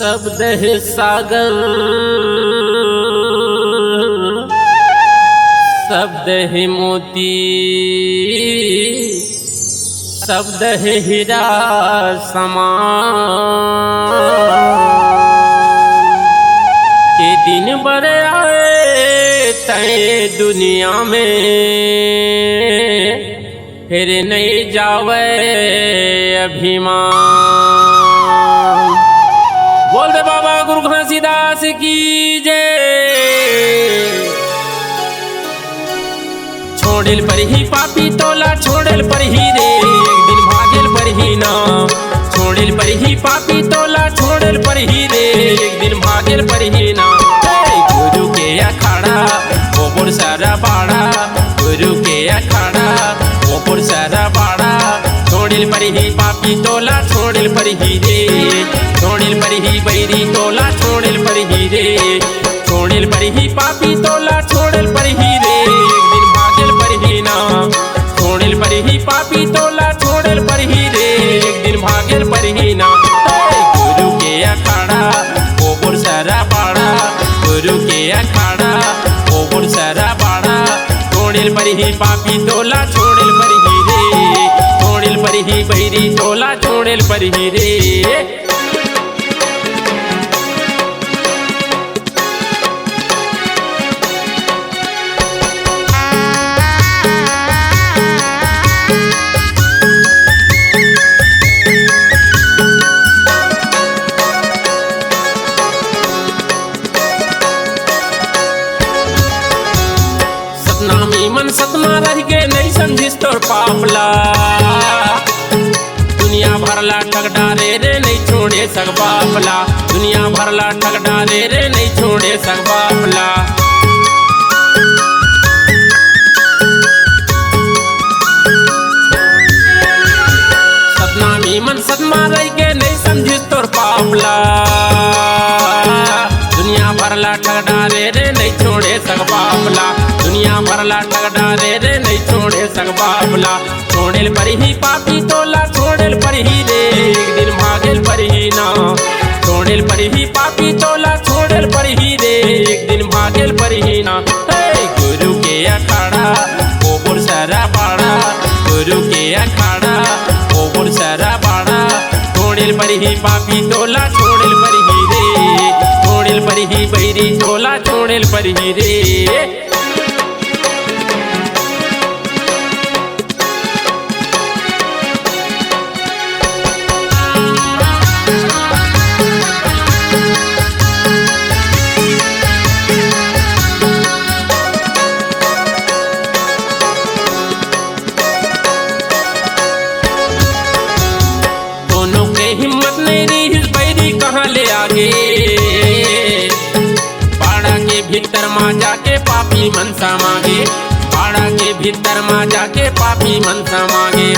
शब्द है सागर, शब्द है मोती, शब्द है हीरा समान के दिन बड़े आए तय दुनिया में फिर नहीं जावे अभिमान। बोल दे बाबा गुरु घासीदास की जय। छोड़ेल पर ही पापी तोला छोड़ेल पर ही रे, एक दिन भागेल पर ही ना। छोड़ेल पर ही पापी तोला छोड़ेल पर ही रे, एक दिन भागेल पर ही ना। गुरु के अखाड़ा वो पुरसारा बाड़ा, गुरु के अखाड़ा वो पुरसारा बाड़ा। छोड़ेल पर ही पापी तोला छोड़ेल पर ही रे, छोड़ेल पर ही बैरी तोला छोड़ेल पर ही रे। छोड़ेल पर ही पापी तोला छोड़ेल पर ही रे, एक दिन भागेल पर ही ना। छोड़ेल पर ही पापी तोला छोड़ेल पर ही रे, एक दिन भागेल पर ही ना। गुरु के अखाड़ा वो पुरसारा बाड़ा, गुरु के अखाड़ा वो पुरसारा बाड़ा। छोड़ेल पर ही पापी तोला छोड़ेल पर ही रे, छोड़ेल पर ही बैरी तोला छोड़ेल पर ही रे। मन सतमा रह के नहीं समझिस तोर पापला। दुनिया भरला ठग डारे रे नहीं छोड़े सग बापला। दुनिया भरला ठग डारे रे नहीं छोड़े सग बापला। सतनामी मन सतमा रह के नहीं समझिस तोर पापला। दुनिया भरला ठग डारे रे नहीं छोड़े सग बापला। दुनिया भरला ठग डारे रे नहीं छोड़े सग बापला। छोड़ेल पर ही पापी तोला छोड़ेल पर ही रे, एक दिन भागेल पर ही ना। छोड़ेल पर ही पापी तोला छोड़ेल पर ही रे, एक दिन भागेल पर ही ना। गुरु के अखाड़ा वो पुरसारा बाड़ा, गुरु के अखाड़ा वो पुरसारा बाड़ा। छोड़ेल पर ही पापी तोला छोड़ेल पर ही रे, छोड़ेल पर ही बैरी तोला छोड़ेल पर ही रे। हिम्मत नहीं रही बैरी कहाँ ले आगे। पाड़ा के भीतर माँ जाके पापी मनसा मांगे, पाड़ा के भीतर माँ जाके पापी मनसा मांगे।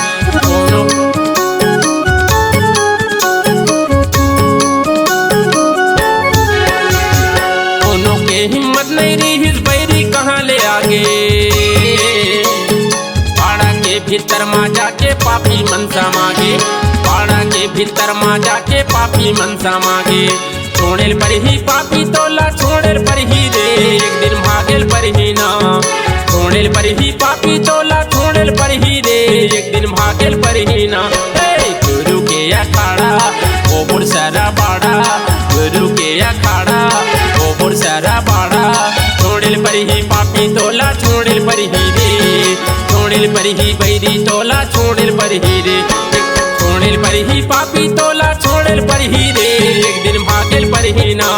दोनों के हिम्मत नहीं रही बैरी कहाँ ले आगे। पाड़ा के भीतर माँ जाके पापी मनसा मांगे, पाड़ा के भीतर माँ जाके पापी मनसा मांगे। छोड़ेल पर ही पापी तोला छोड़ेल पर ही रे, एक दिन भागेल पर ही ना। छोड़ेल पर ही पापी तोला छोड़ेल पर ही रे, एक दिन भागेल पर ही ना। गुरु के अखाड़ा वो पुरसारा बाड़ा, गुरु के अखाड़ा वो पुरसारा बाड़ा। छोड़ेल पर ही पापी तोला छोड़ेल पर ही रे, छोड़ेल पर ही बैरी तोला छोड़ेल पर ही रे। छोड़ेल पर ही पापी तोला छोड़ेल पर ही रे, एक दिन भागेल पर ही ना।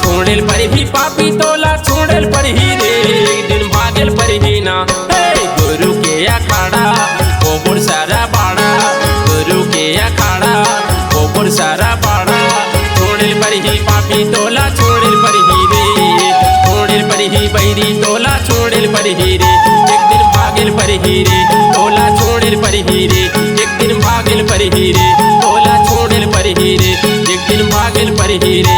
छोड़ेल पर ही पापी तोला छोड़ेल पर ही रे, एक दिन भागेल पर ही ना। गुरु के अखाड़ा वो पुरसारा बाड़ा, गुरु के अखाड़ा वो पुरसारा बाड़ा। छोड़ेल पर ही पापी तोला छोड़ेल पर ही रे, छोड़ेल पर ही बैरी तोला छोड़ेल पर ही रे। एक दिन भागेल पर ही रे तोला छोड़ेल पर ही रे, एक दिन भागेल पर ही रे तोला छोड़ेल पर ही रे, एक दिन भागेल पर ही रे।